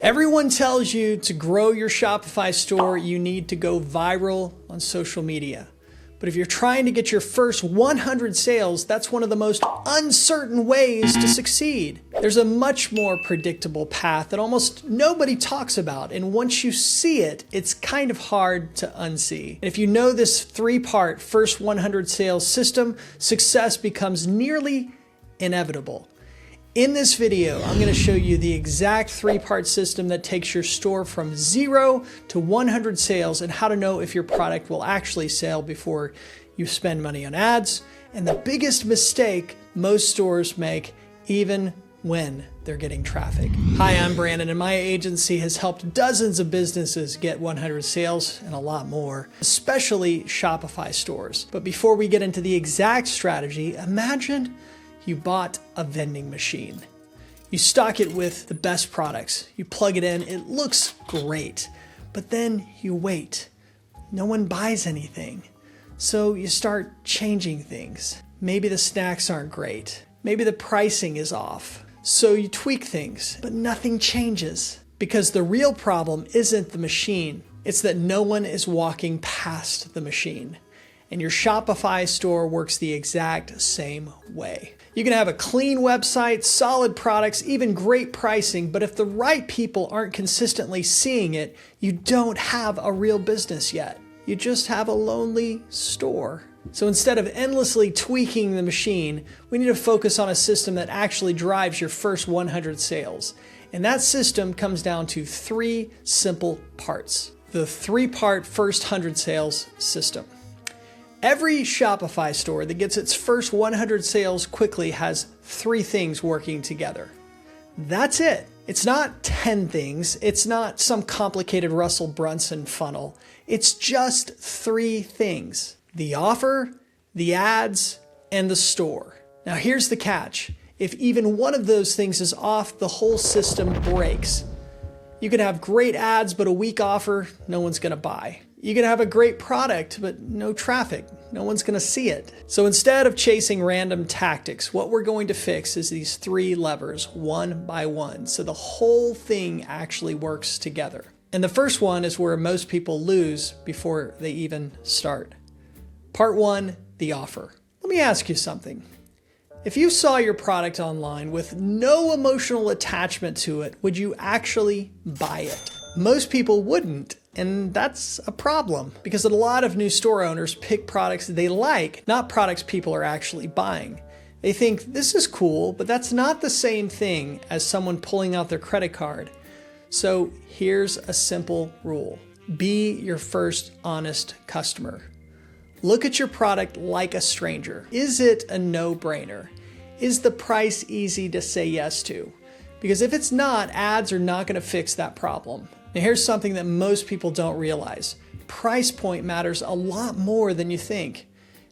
Everyone tells you to grow your Shopify store, you need to go viral on social media. But if you're trying to get your first 100 sales, that's one of the most uncertain ways to succeed. There's a much more predictable path that almost nobody talks about. And once you see it, it's kind of hard to unsee. And if you know this 3-part first 100 sales system, success becomes nearly inevitable. In this video, I'm going to show you the exact 3-part system that takes your store from 0 to 100 sales and how to know if your product will actually sell before you spend money on ads. And the biggest mistake most stores make even when they're getting traffic. Hi, I'm Brandon, and my agency has helped dozens of businesses get 100 sales and a lot more, especially Shopify stores. But before we get into the exact strategy, imagine you bought a vending machine. You stock it with the best products. You plug it in, it looks great, but then you wait. No one buys anything. So you start changing things. Maybe the snacks aren't great. Maybe the pricing is off. So you tweak things, but nothing changes. Because the real problem isn't the machine. It's that no one is walking past the machine. And your Shopify store works the exact same way. You can have a clean website, solid products, even great pricing, but if the right people aren't consistently seeing it, you don't have a real business yet. You just have a lonely store. So instead of endlessly tweaking the machine, we need to focus on a system that actually drives your first 100 sales. And that system comes down to 3 simple parts. The 3-part first 100 sales system. Every Shopify store that gets its first 100 sales quickly has 3 things working together. That's it. It's not 10 things. It's not some complicated Russell Brunson funnel. It's just 3 things: the offer, the ads, and the store. Now here's the catch. If even one of those things is off, the whole system breaks. You can have great ads, but a weak offer, no one's gonna buy. You can have a great product, but no traffic. No one's gonna see it. So instead of chasing random tactics, what we're going to fix is these 3 levers, one by one, so the whole thing actually works together. And the first one is where most people lose before they even start. Part 1, the offer. Let me ask you something. If you saw your product online with no emotional attachment to it, would you actually buy it? Most people wouldn't. And that's a problem because a lot of new store owners pick products they like, not products people are actually buying. They think this is cool, but that's not the same thing as someone pulling out their credit card. So here's a simple rule. Be your first honest customer. Look at your product like a stranger. Is it a no-brainer? Is the price easy to say yes to? Because if it's not, ads are not going to fix that problem. Now here's something that most people don't realize. Price point matters a lot more than you think.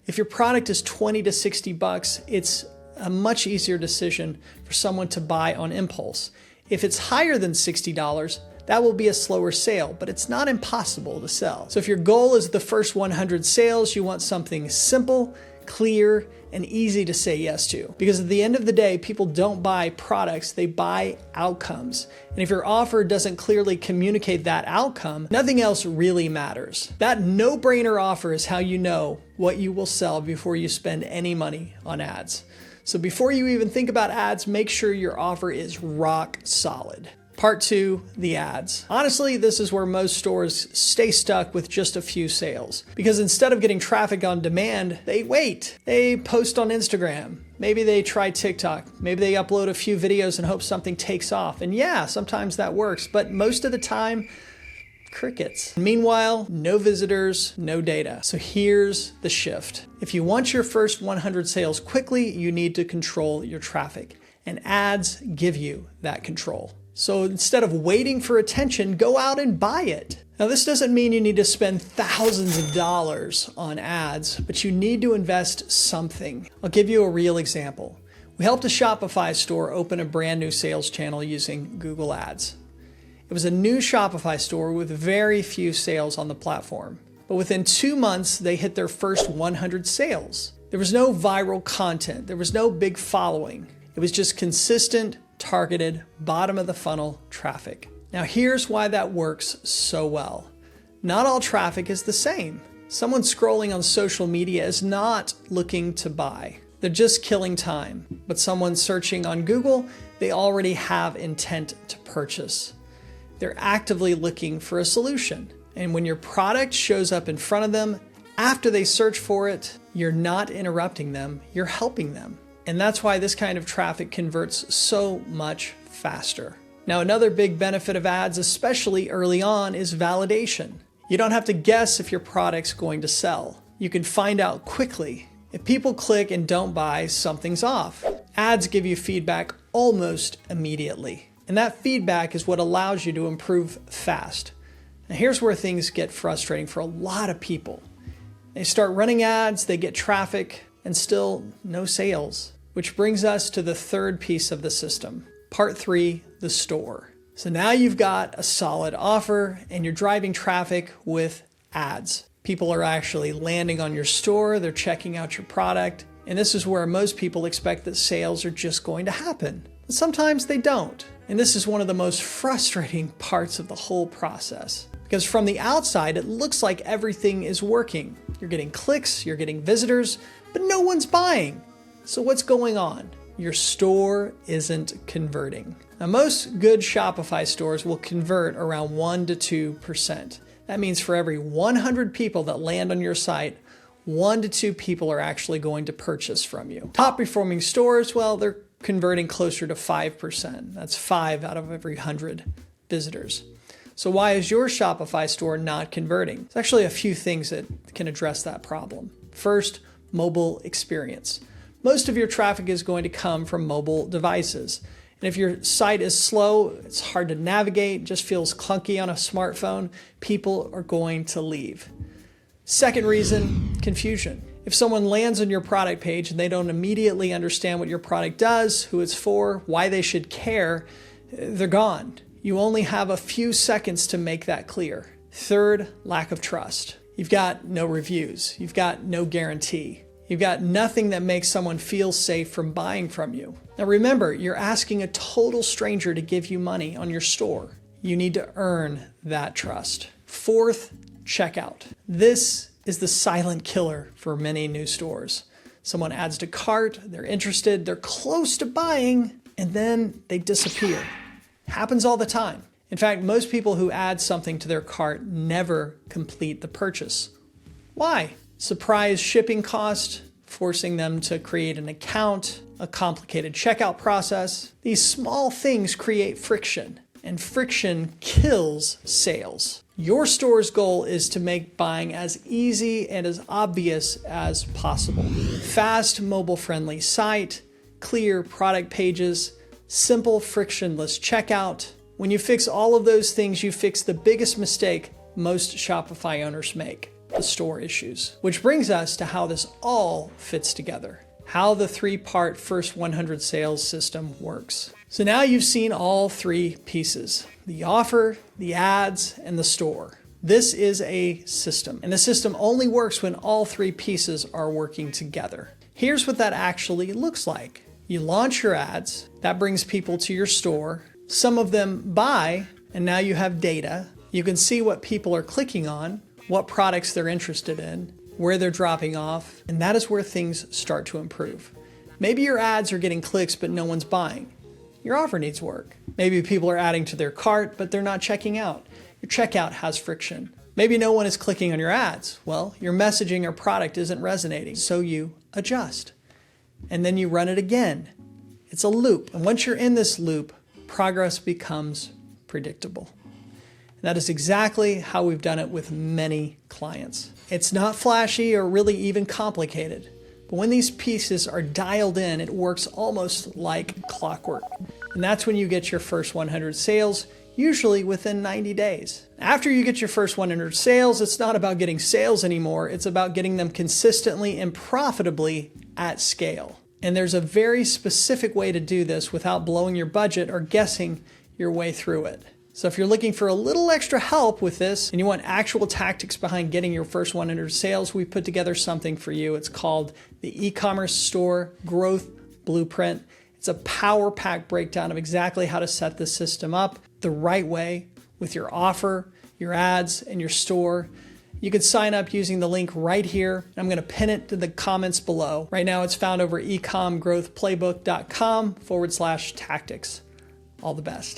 If your product is 20 to 60 bucks, it's a much easier decision for someone to buy on impulse. If it's higher than $60, that will be a slower sale, but it's not impossible to sell. So if your goal is the first 100 sales, you want something simple, clear, and easy to say yes to. Because at the end of the day, people don't buy products, they buy outcomes. And if your offer doesn't clearly communicate that outcome, nothing else really matters. That no-brainer offer is how you know what you will sell before you spend any money on ads. So before you even think about ads, make sure your offer is rock solid. Part 2, the ads. Honestly, this is where most stores stay stuck with just a few sales. Because instead of getting traffic on demand, they wait. They post on Instagram. Maybe they try TikTok. Maybe they upload a few videos and hope something takes off. And yeah, sometimes that works, but most of the time, crickets. Meanwhile, no visitors, no data. So here's the shift. If you want your first 100 sales quickly, you need to control your traffic. And ads give you that control. So instead of waiting for attention, go out and buy it. Now this doesn't mean you need to spend thousands of dollars on ads, but you need to invest something. I'll give you a real example. We helped a Shopify store open a brand new sales channel using Google Ads. It was a new Shopify store with very few sales on the platform. But within 2 months, they hit their first 100 sales. There was no viral content. There was no big following. It was just consistent, targeted, bottom of the funnel traffic. Now here's why that works so well. Not all traffic is the same. Someone scrolling on social media is not looking to buy. They're just killing time. But someone searching on Google, they already have intent to purchase. They're actively looking for a solution. And when your product shows up in front of them, after they search for it, you're not interrupting them, you're helping them. And that's why this kind of traffic converts so much faster. Now, another big benefit of ads, especially early on, is validation. You don't have to guess if your product's going to sell. You can find out quickly. If people click and don't buy, something's off. Ads give you feedback almost immediately. And that feedback is what allows you to improve fast. Now here's where things get frustrating for a lot of people. They start running ads, they get traffic, and still no sales. Which brings us to the third piece of the system. Part 3, the store. So now you've got a solid offer and you're driving traffic with ads. People are actually landing on your store, they're checking out your product, and this is where most people expect that sales are just going to happen. But sometimes they don't. And this is one of the most frustrating parts of the whole process. Because from the outside, it looks like everything is working. You're getting clicks, you're getting visitors, but no one's buying. So what's going on? Your store isn't converting. Now, most good Shopify stores will convert around 1 to 2%. That means for every 100 people that land on your site, 1 to 2 people are actually going to purchase from you. Top performing stores, well, they're converting closer to 5%. That's 5 out of every 100 visitors. So why is your Shopify store not converting? There's actually a few things that can address that problem. First, mobile experience. Most of your traffic is going to come from mobile devices. And if your site is slow, it's hard to navigate, just feels clunky on a smartphone, people are going to leave. Second reason, confusion. If someone lands on your product page and they don't immediately understand what your product does, who it's for, why they should care, they're gone. You only have a few seconds to make that clear. Third, lack of trust. You've got no reviews. You've got no guarantee. You've got nothing that makes someone feel safe from buying from you. Now remember, you're asking a total stranger to give you money on your store. You need to earn that trust. Fourth, checkout. This is the silent killer for many new stores. Someone adds to cart, they're interested, they're close to buying, and then they disappear. Happens all the time. In fact, most people who add something to their cart never complete the purchase. Why? Surprise shipping cost, forcing them to create an account, a complicated checkout process. These small things create friction, and friction kills sales. Your store's goal is to make buying as easy and as obvious as possible. Fast, mobile-friendly site, clear product pages, simple, frictionless checkout. When you fix all of those things, you fix the biggest mistake most Shopify owners make. The store issues. Which brings us to how this all fits together. How the 3-part first 100 sales system works. So now you've seen all 3 pieces. The offer, the ads, and the store. This is a system. And the system only works when all 3 pieces are working together. Here's what that actually looks like. You launch your ads. That brings people to your store. Some of them buy, and now you have data. You can see what people are clicking on, what products they're interested in, where they're dropping off, and that is where things start to improve. Maybe your ads are getting clicks, but no one's buying. Your offer needs work. Maybe people are adding to their cart, but they're not checking out. Your checkout has friction. Maybe no one is clicking on your ads. Well, your messaging or product isn't resonating, so you adjust. And then you run it again. It's a loop, and once you're in this loop, progress becomes predictable. That is exactly how we've done it with many clients. It's not flashy or really even complicated, but when these pieces are dialed in, it works almost like clockwork. And that's when you get your first 100 sales, usually within 90 days. After you get your first 100 sales, it's not about getting sales anymore. It's about getting them consistently and profitably at scale. And there's a very specific way to do this without blowing your budget or guessing your way through it. So if you're looking for a little extra help with this and you want actual tactics behind getting your first 100 sales, we put together something for you. It's called the Ecommerce Store Growth Blueprint. It's a power pack breakdown of exactly how to set the system up. the right way with your offer, your ads, and your store, you can sign up using the link right here. I'm going to pin it to the comments below. Right now it's found over ecomgrowthplaybook.com/tactics. All the best.